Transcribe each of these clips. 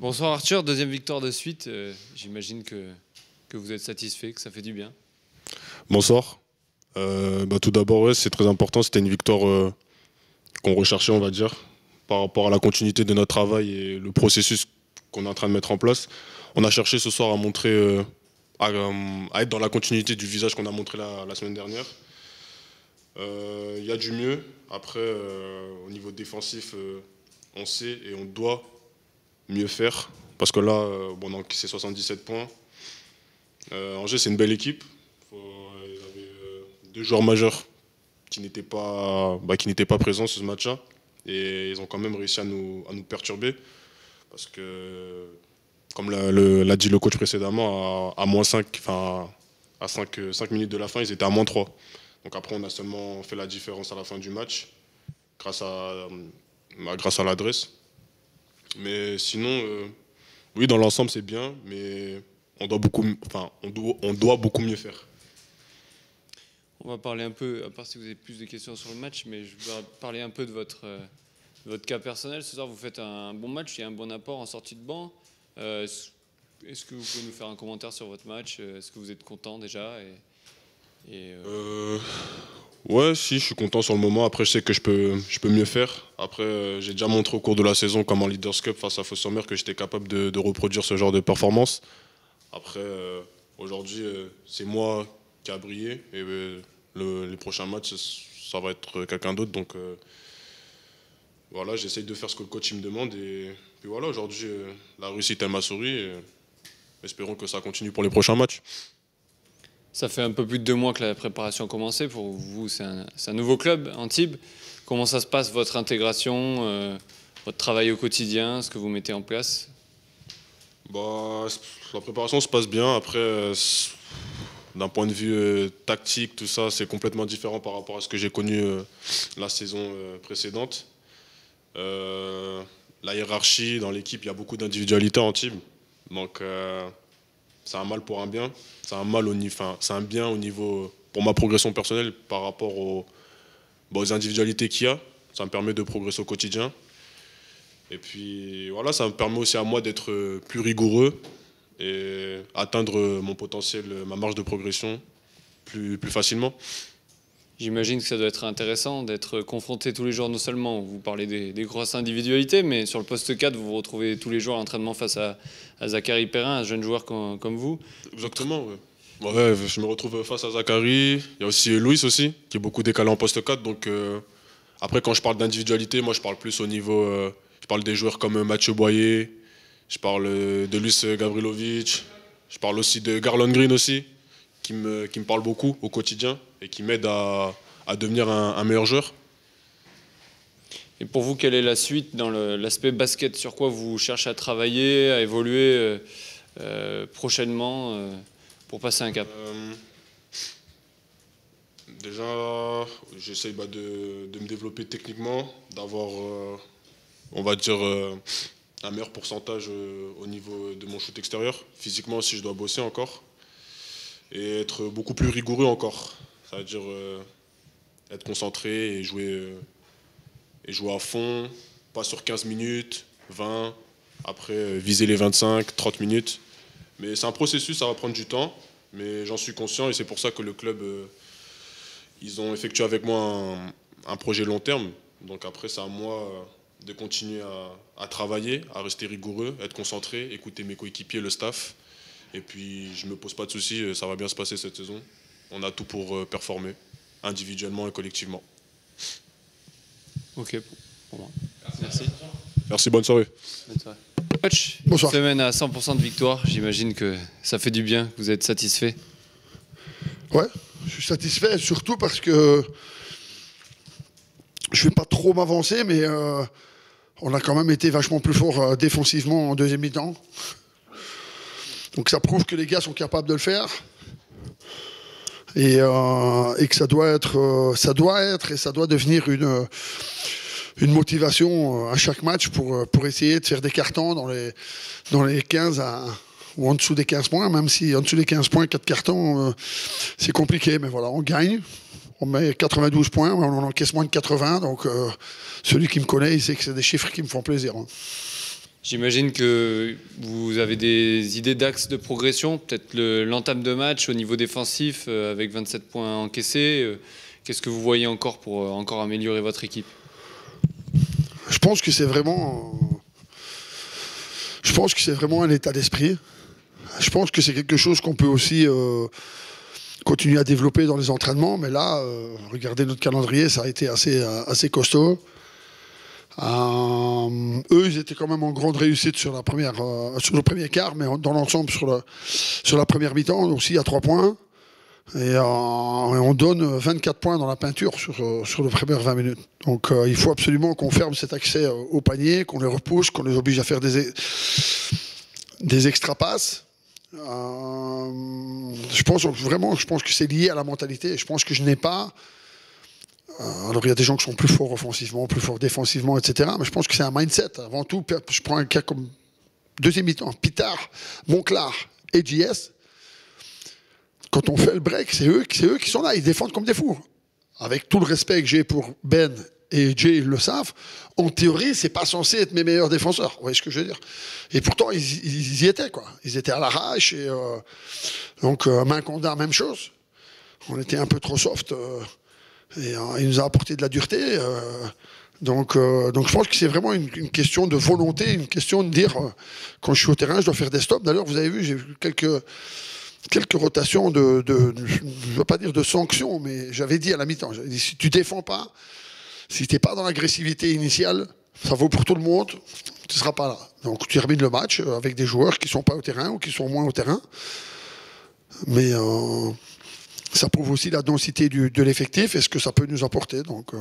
Bonsoir Arthur, deuxième victoire de suite. J'imagine que vous êtes satisfait, que ça fait du bien. Bonsoir. Tout d'abord, ouais, c'est très important. C'était une victoire qu'on recherchait, on va dire, par rapport à la continuité de notre travail et le processus qu'on est en train de mettre en place. On a cherché ce soir à montrer, à être dans la continuité du visage qu'on a montré la semaine dernière. Il y a du mieux. Après, au niveau défensif, on sait et on doit mieux faire. Parce que là, on a encaissé 77 points. Angers, c'est une belle équipe. Ils avaient deux joueurs majeurs qui n'étaient pas présents sur ce match-là. Et ils ont quand même réussi à nous perturber. Parce que, comme l'a dit le coach précédemment, à moins 5, enfin, à 5 minutes de la fin, ils étaient à moins 3. Donc après, on a seulement fait la différence à la fin du match, grâce à l'adresse. Mais sinon, oui, dans l'ensemble, c'est bien, mais on doit beaucoup mieux faire. On va parler un peu, à part si vous avez plus de questions sur le match, mais je vais parler un peu de votre cas personnel. Ce soir, vous faites un bon match, il y a un bon apport en sortie de banc. Est-ce que vous pouvez nous faire un commentaire sur votre match? Est-ce que vous êtes content déjà Ouais, si, je suis content sur le moment. Après, je sais que je peux mieux faire. Après, j'ai déjà montré au cours de la saison, comme en Leaders Cup face à Fos-sur-Mer, que j'étais capable de reproduire ce genre de performance. Après, aujourd'hui, c'est moi qui a brillé. Et les prochains matchs, ça va être quelqu'un d'autre. Donc, voilà, j'essaye de faire ce que le coach me demande. Et puis voilà, aujourd'hui, la réussite, elle m'a souri. Et espérons que ça continue pour les prochains matchs. Ça fait un peu plus de 2 mois que la préparation a commencé. Pour vous, c'est un nouveau club, Antibes. Comment ça se passe, votre intégration, votre travail au quotidien, ce que vous mettez en place? La préparation se passe bien. Après, d'un point de vue tactique, tout ça, c'est complètement différent par rapport à ce que j'ai connu la saison précédente. La hiérarchie dans l'équipe, il y a beaucoup d'individualité en Antibes. Donc, c'est un mal pour un bien. C'est un bien au niveau, pour ma progression personnelle par rapport aux individualités qu'il y a. Ça me permet de progresser au quotidien. Et puis voilà, ça me permet aussi à moi d'être plus rigoureux et atteindre mon potentiel, ma marge de progression plus facilement. J'imagine que ça doit être intéressant d'être confronté tous les jours, non seulement vous parlez des grosses individualités, mais sur le poste 4, vous vous retrouvez tous les jours à l'entraînement face à Zachary Perrin, un jeune joueur comme vous. Exactement, ouais. Ouais, je me retrouve face à Zachary. Il y a aussi Louis aussi, qui est beaucoup décalé en poste 4. Donc, après, quand je parle d'individualité, moi, je parle plus au niveau... je parle des joueurs comme Mathieu Boyer, je parle de Luis Gavrilovic, je parle aussi de Garland Green aussi, qui me parle beaucoup au quotidien et qui m'aide à devenir un meilleur joueur. Et pour vous, quelle est la suite dans l'aspect basket? Sur quoi vous cherchez à travailler, à évoluer prochainement pour passer un cap? Déjà, j'essaye de me développer techniquement, d'avoir, on va dire, un meilleur pourcentage au niveau de mon shoot extérieur. Physiquement aussi, je dois bosser encore. Et être beaucoup plus rigoureux encore. Ça veut dire être concentré et jouer à fond, pas sur 15 minutes, 20, après viser les 25, 30 minutes. Mais c'est un processus, ça va prendre du temps, mais j'en suis conscient et c'est pour ça que le club, ils ont effectué avec moi un projet long terme. Donc après, c'est à moi de continuer à travailler, à rester rigoureux, être concentré, écouter mes coéquipiers, le staff. Et puis, je ne me pose pas de soucis, ça va bien se passer cette saison. On a tout pour performer, individuellement et collectivement. Ok, pour moi. Merci. Merci, bonne soirée. Bonne soirée. Coach, Bonsoir. Semaine à 100% de victoire, j'imagine que ça fait du bien, que vous êtes satisfait. Ouais, je suis satisfait, surtout parce que je ne vais pas trop m'avancer, mais on a quand même été vachement plus fort défensivement en deuxième mi-temps. Donc ça prouve que les gars sont capables de le faire. Et que ça doit devenir une motivation à chaque match pour essayer de faire des cartons dans les 15 ou en dessous des 15 points, même si en dessous des 15 points, 4 cartons, c'est compliqué. Mais voilà, on gagne. On met 92 points, on en encaisse moins de 80. Donc celui qui me connaît, il sait que c'est des chiffres qui me font plaisir. J'imagine que vous avez des idées d'axes de progression, peut-être l'entame de match au niveau défensif avec 27 points encaissés. Qu'est-ce que vous voyez encore pour encore améliorer votre équipe? Je pense que c'est vraiment un état d'esprit. Je pense que c'est quelque chose qu'on peut aussi continuer à développer dans les entraînements. Mais là, regardez notre calendrier, ça a été assez costaud. Eux, ils étaient quand même en grande réussite sur le premier quart, mais dans l'ensemble, sur la première mi-temps, aussi à 3 points. Et on donne 24 points dans la peinture sur les premières 20 minutes. Donc il faut absolument qu'on ferme cet accès au panier, qu'on les repousse, qu'on les oblige à faire des extra-passes. Je pense que c'est lié à la mentalité. Je pense que je n'ai pas... alors il y a des gens qui sont plus forts offensivement, plus forts défensivement, etc. Mais je pense que c'est un mindset. Avant tout, je prends un cas comme deuxième mi-temps, Pitard, Monclar et JS. Quand on fait le break, c'est eux qui sont là, ils défendent comme des fous. Avec tout le respect que j'ai pour Ben et Jay, ils le savent, en théorie, c'est pas censé être mes meilleurs défenseurs. Vous voyez ce que je veux dire? Et pourtant, ils y étaient, quoi. Ils étaient à l'arrache. Et donc, Minconda, même chose. On était un peu trop soft. Et il nous a apporté de la dureté. Donc je pense que c'est vraiment une question de volonté, une question de dire, quand je suis au terrain, je dois faire des stops. D'ailleurs, vous avez vu, j'ai vu quelques rotations je ne veux pas dire de sanctions, mais j'avais dit à la mi-temps, j'avais dit, si tu défends pas, si tu n'es pas dans l'agressivité initiale, ça vaut pour tout le monde, tu ne seras pas là. Donc tu termines le match avec des joueurs qui ne sont pas au terrain ou qui sont moins au terrain. Mais ça prouve aussi la densité de l'effectif et ce que ça peut nous apporter. Donc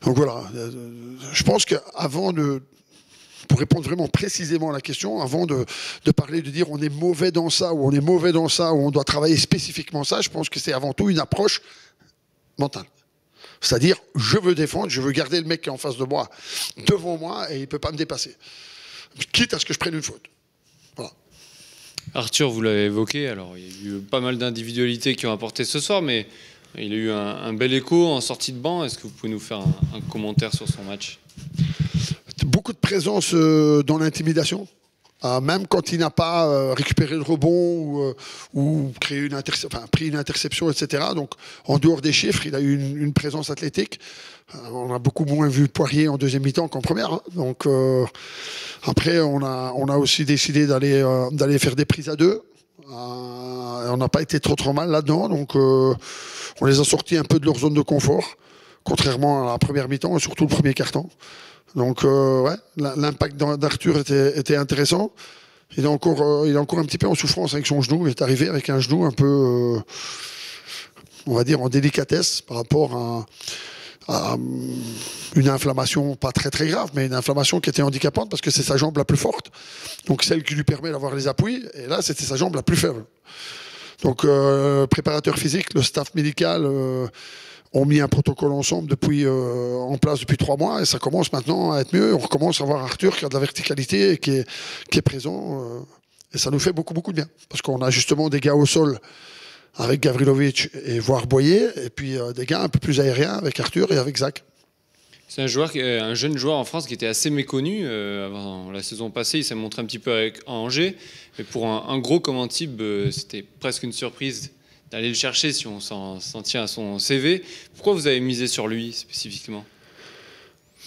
voilà, je pense qu'avant pour répondre vraiment précisément à la question, avant de parler, de dire on est mauvais dans ça, ou on est mauvais dans ça, ou on doit travailler spécifiquement ça, je pense que c'est avant tout une approche mentale. C'est-à-dire, je veux défendre, je veux garder le mec qui est en face de moi, devant moi, et il ne peut pas me dépasser. Quitte à ce que je prenne une faute. Voilà. Arthur, vous l'avez évoqué, alors il y a eu pas mal d'individualités qui ont apporté ce soir, mais il a eu un bel écho en sortie de banc. Est-ce que vous pouvez nous faire un commentaire sur son match? Beaucoup de présence dans l'intimidation, même quand il n'a pas récupéré le rebond ou pris une interception, etc. Donc en dehors des chiffres, il a eu une présence athlétique. On a beaucoup moins vu Poirier en deuxième mi-temps qu'en première. Hein. Donc après, on a aussi décidé d'aller faire des prises à deux. On n'a pas été trop mal là-dedans. Donc on les a sortis un peu de leur zone de confort, contrairement à la première mi-temps et surtout le premier quart-temps. Donc ouais, l'impact d'Arthur était intéressant. Il est encore un petit peu en souffrance avec son genou. Il est arrivé avec un genou un peu, on va dire, en délicatesse par rapport à une inflammation pas très très grave, mais une inflammation qui était handicapante parce que c'est sa jambe la plus forte. Donc celle qui lui permet d'avoir les appuis. Et là, c'était sa jambe la plus faible. Donc préparateur physique, le staff médical... ont mis un protocole ensemble en place depuis 3 mois et ça commence maintenant à être mieux. On recommence à voir Arthur qui a de la verticalité et qui est présent. Et ça nous fait beaucoup, beaucoup de bien. Parce qu'on a justement des gars au sol avec Gavrilovic et voire Boyer, et puis des gars un peu plus aériens avec Arthur et avec Zach. C'est un jeune joueur en France qui était assez méconnu. Avant la saison passée, il s'est montré un petit peu à Angers. Mais pour un gros comme Antibes, c'était presque une surprise d'aller le chercher si on s'en tient à son CV. Pourquoi vous avez misé sur lui spécifiquement?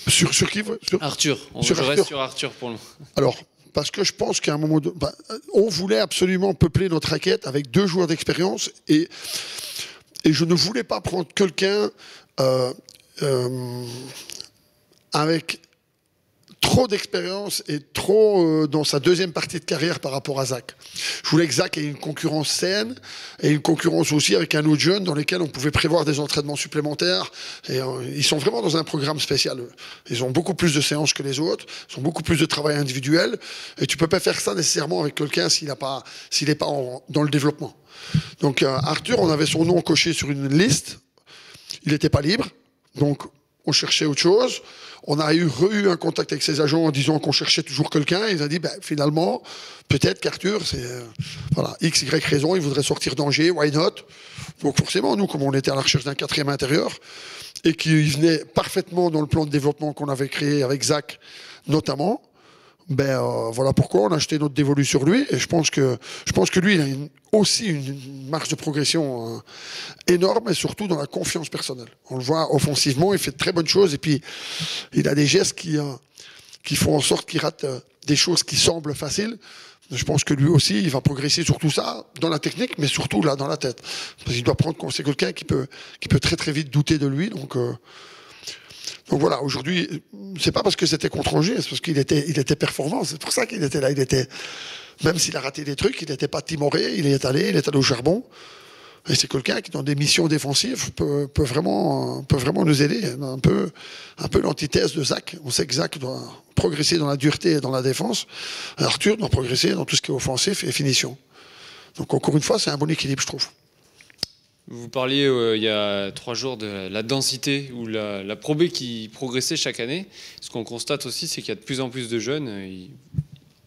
Sur qui Arthur. Je reste sur Arthur pour le moment. Alors, parce que je pense qu'à un moment donné, on voulait absolument peupler notre raquette avec 2 joueurs d'expérience et je ne voulais pas prendre quelqu'un avec trop d'expérience et trop dans sa deuxième partie de carrière par rapport à Zach. Je voulais que Zach ait une concurrence saine et une concurrence aussi avec un autre jeune dans lesquels on pouvait prévoir des entraînements supplémentaires. Et, ils sont vraiment dans un programme spécial. Ils ont beaucoup plus de séances que les autres, ils ont beaucoup plus de travail individuel et tu peux pas faire ça nécessairement avec quelqu'un s'il n'est pas dans le développement. Donc Arthur, on avait son nom coché sur une liste, il n'était pas libre, donc on cherchait autre chose. On a eu un contact avec ses agents en disant qu'on cherchait toujours quelqu'un. Ils ont dit, finalement, peut-être qu'Arthur, c'est voilà, X, Y raison, il voudrait sortir d'Angers, why not? Donc forcément, nous, comme on était à la recherche d'un 4e intérieur, et qui venait parfaitement dans le plan de développement qu'on avait créé avec Zach, notamment, Voilà pourquoi on a acheté notre dévolu sur lui. Et je pense que lui, il a aussi une marge de progression énorme, et surtout dans la confiance personnelle. On le voit offensivement, il fait de très bonnes choses, et puis il a des gestes qui font en sorte qu'il rate des choses qui semblent faciles. Je pense que lui aussi, il va progresser sur tout ça, dans la technique, mais surtout là, dans la tête. Parce qu'il doit prendre compte, c'est quelqu'un qui peut très très vite douter de lui. Donc voilà, aujourd'hui, c'est pas parce que c'était contre Angers, c'est parce qu'il était performant. C'est pour ça qu'il était là. Même s'il a raté des trucs, il n'était pas timoré, il est allé au charbon. Et c'est quelqu'un qui, dans des missions défensives, peut vraiment nous aider. Un peu l'antithèse de Zach. On sait que Zach doit progresser dans la dureté et dans la défense. Arthur doit progresser dans tout ce qui est offensif et finition. Donc encore une fois, c'est un bon équilibre, je trouve. Vous parliez il y a 3 jours de la densité ou la Pro B qui progressait chaque année. Ce qu'on constate aussi, c'est qu'il y a de plus en plus de jeunes.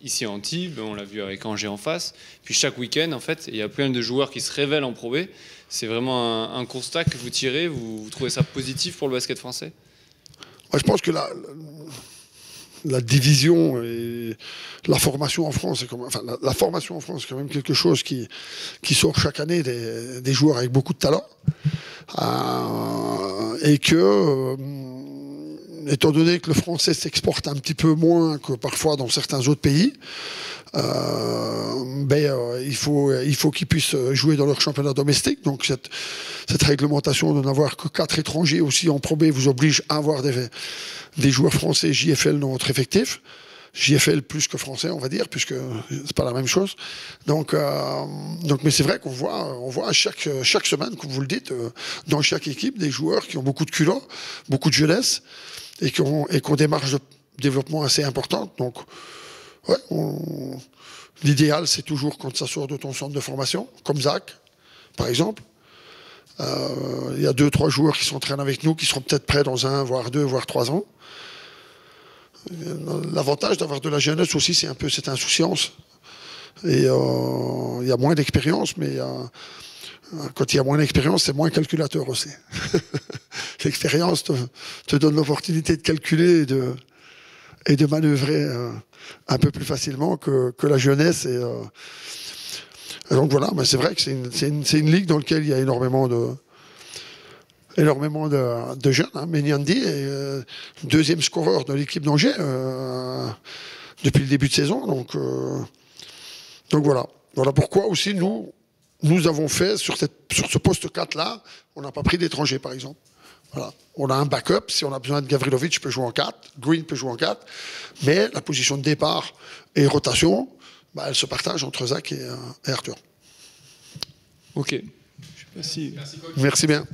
Ici à Antibes, on l'a vu avec Angers en face. Puis chaque week-end, en fait, il y a plein de joueurs qui se révèlent en Pro B. C'est vraiment un constat que vous tirez. Vous trouvez ça positif pour le basket français? Moi, je pense que la division et la formation en France, la formation en France, c'est quand même quelque chose qui sort chaque année des joueurs avec beaucoup de talent. Et que, étant donné que le français s'exporte un petit peu moins que parfois dans certains autres pays, il faut qu'ils puissent jouer dans leur championnat domestique. Donc cette réglementation de n'avoir que 4 étrangers aussi en Pro B vous oblige à avoir des joueurs français JFL dans votre effectif. JFL plus que français, on va dire, puisque c'est pas la même chose. Donc mais c'est vrai qu'on voit chaque semaine, comme vous le dites, dans chaque équipe, des joueurs qui ont beaucoup de culot, beaucoup de jeunesse, et qui ont des marges de développement assez importantes. Donc, ouais, l'idéal, c'est toujours quand ça sort de ton centre de formation, comme Zach, par exemple. Il y a 2-3 joueurs qui s'entraînent avec nous, qui seront peut-être prêts dans 1, voire 2, voire 3 ans. L'avantage d'avoir de la jeunesse aussi, c'est un peu cette insouciance. Et il y a moins d'expérience, mais quand il y a moins d'expérience, c'est moins calculateur aussi. L'expérience te donne l'opportunité de calculer et de manœuvrer un peu plus facilement que la jeunesse. Et donc voilà, mais c'est vrai que c'est une ligue dans laquelle il y a énormément de jeunes. Menyandi est deuxième scoreur de l'équipe d'Angers depuis le début de saison. Donc voilà. Voilà pourquoi aussi nous avons fait sur ce poste 4 là, on n'a pas pris d'étrangers par exemple. Voilà. On a un backup, si on a besoin de Gavrilovic, peut jouer en 4, Green peut jouer en 4, mais la position de départ et rotation, elle se partage entre Zach et Arthur. Ok. Merci bien.